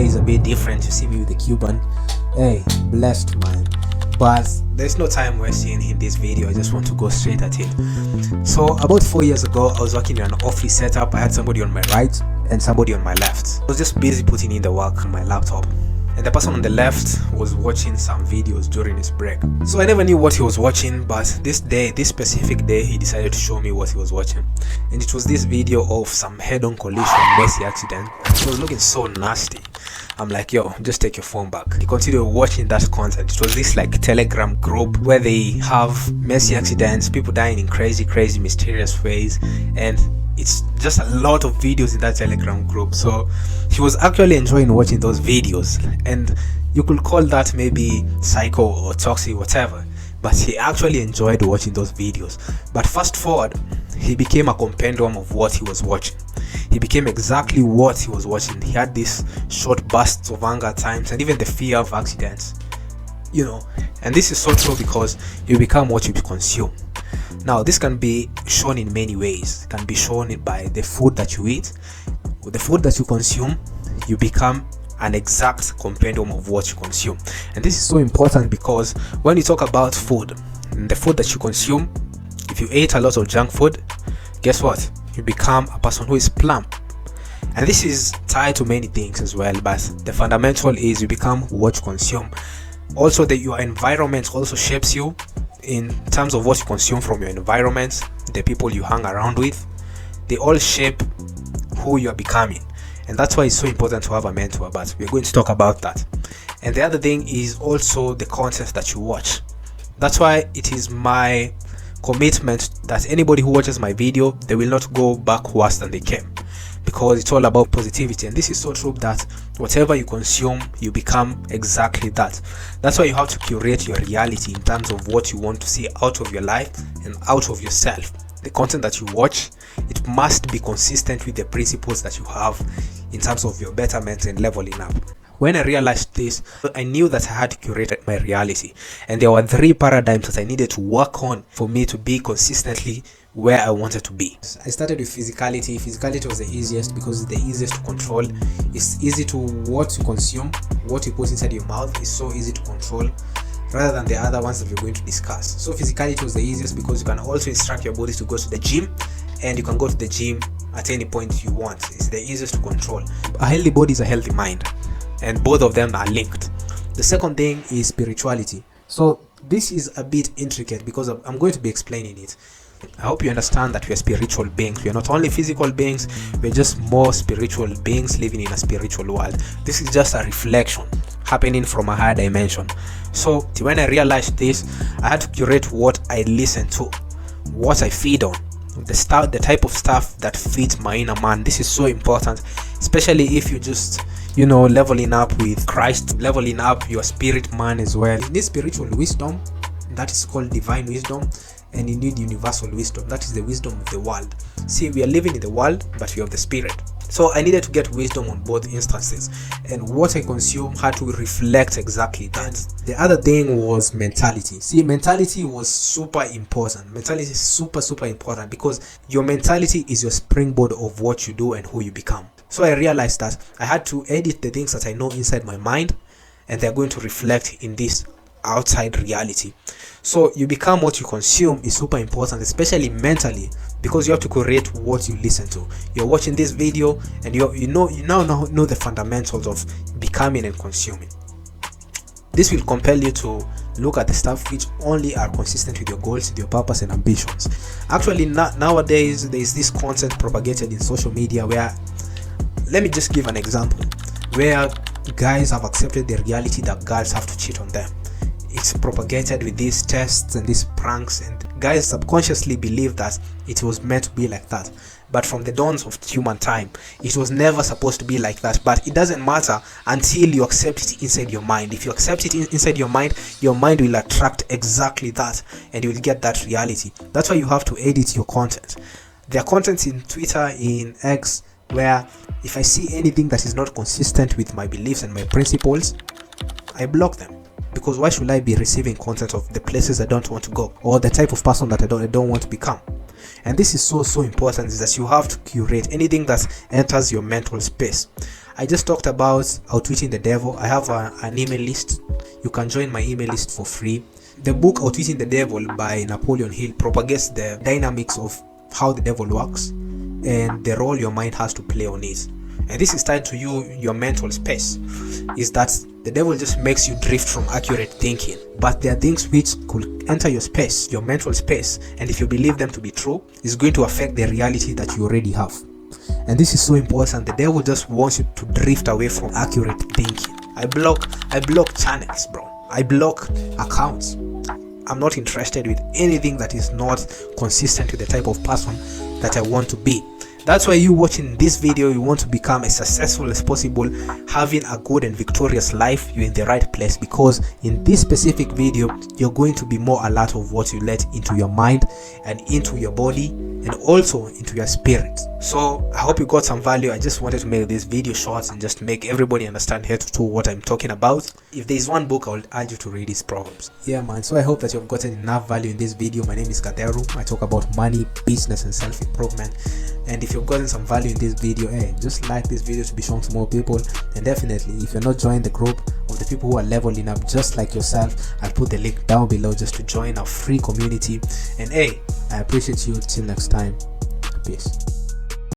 today is a bit different. You see me with the Cuban. Hey, blessed man. But there's no time wasting in this video. I just want to go straight at it. So about 4 years ago, I was working in an office setup. I had somebody on my right and somebody on my left. I was just busy putting in the work on my laptop, and the person on the left was watching some videos during his break. So I never knew what he was watching, but this specific day, he decided to show me what he was watching. And it was this video of some head-on collision, messy accident. It was looking so nasty. I'm like, yo, just take your phone back. He continued watching that content. It was this like Telegram group where they have messy accidents, people dying in crazy, mysterious ways, and it's just a lot of videos in that Telegram group. So he was actually enjoying watching those videos, and you could call that maybe psycho or toxic, whatever, but he actually enjoyed watching those videos. But fast forward, he became a compendium of what he was watching. He became exactly what he was watching. He had these short bursts of anger at times, and even the fear of accidents, you know. And this is so true because you become what you consume. Now this can be shown in many ways. It can be shown by the food that you eat. With the food that you consume, you become an exact compendium of what you consume. And this is so important because when you talk about food, the food that you consume, if you ate a lot of junk food, guess what? You become a person who is plump. And this is tied to many things as well, but the fundamental is you become what you consume. Also, your environment also shapes you in terms of what you consume from your environment. The people you hang around with, they all shape who you are becoming. And that's why it's so important to have a mentor, but we're going to talk about that. And the other thing is also the content that you watch. That's why it is my commitment that anybody who watches my video, they will not go back worse than they came, because it's all about positivity. And this is so true that whatever you consume, you become exactly that. That's why you have to curate your reality in terms of what you want to see out of your life and out of yourself. The content that you watch, it must be consistent with the principles that you have in terms of your betterment and leveling up. When I realized this, I knew that I had to curate my reality, and there were 3 paradigms that I needed to work on for me to be consistently where I wanted to be. I started with physicality. Physicality was the easiest because it's the easiest to control. It's easy to what you consume, what you put inside your mouth is so easy to control, rather than the other ones that we're going to discuss. So physicality was the easiest because you can also instruct your body to go to the gym, and you can go to the gym at any point you want. It's the easiest to control. A healthy body is a healthy mind, and both of them are linked. The second thing is spirituality. So this is a bit intricate because I'm going to be explaining it. I hope you understand that we are spiritual beings. We are not only physical beings, we're just more spiritual beings living in a spiritual world. This is just a reflection happening from a higher dimension. So when I realized this, I had to curate what I listen to, what I feed on, the type of stuff that feeds my inner man. This is so important, especially if you just leveling up with Christ, leveling up your spirit man as well. You need spiritual wisdom, that is called divine wisdom, and you need universal wisdom, that is the wisdom of the world. See, we are living in the world, but we have the spirit. So I needed to get wisdom on both instances, and what I consume had to reflect exactly that. The other thing was mentality. See, mentality was super important. Mentality is super important because your mentality is your springboard of what you do and who you become. So I realized that I had to edit the things that I know inside my mind, and they're going to reflect in this outside reality. So you become what you consume is super important, especially mentally, because you have to create what you listen to. You're watching this video, and you now know the fundamentals of becoming and consuming. This will compel you to look at the stuff which only are consistent with your goals, with your purpose and ambitions. Actually, nowadays there is this content propagated in social media where, let me just give an example, where guys have accepted the reality that girls have to cheat on them. It's propagated with these tests and these pranks, and guys subconsciously believe that it was meant to be like that. But from the dawns of human time, it was never supposed to be like that. But it doesn't matter until you accept it inside your mind. If you accept it inside your mind will attract exactly that, and you will get that reality. That's why you have to edit your content. There are contents in Twitter, in X, where if I see anything that is not consistent with my beliefs and my principles, I block them. Because why should I be receiving content of the places I don't want to go, or the type of person that I don't want to become? And this is so important, is that you have to curate anything that enters your mental space. I just talked about outwitting the devil. I have an email list. You can join my email list for free. The book Outwitting the Devil by Napoleon Hill propagates the dynamics of how the devil works and the role your mind has to play on it. And this is tied to your mental space, is that the devil just makes you drift from accurate thinking. But there are things which could enter your space, your mental space, and if you believe them to be true, it's going to affect the reality that you already have. And this is so important. The devil just wants you to drift away from accurate thinking. I block channels, bro. I block accounts. I'm not interested with anything that is not consistent with the type of person that I want to be. That's why you watching this video, you want to become as successful as possible, having a good and victorious life. You're in the right place, because in this specific video you're going to be more alert of what you let into your mind and into your body and also into your spirit. So I hope you got some value. I just wanted to make this video short and just make everybody understand here to what I'm talking about. If there's one book I would urge you to read, is Proverbs. Yeah man, so I hope that you've gotten enough value in this video. My name is Gatheru. I talk about money, business and self-improvement. And if you've gotten some value in this video, just like this video to be shown to more people. And definitely, if you're not joining the group of the people who are leveling up just like yourself, I'll put the link down below just to join our free community. And I appreciate you. Till next time, peace.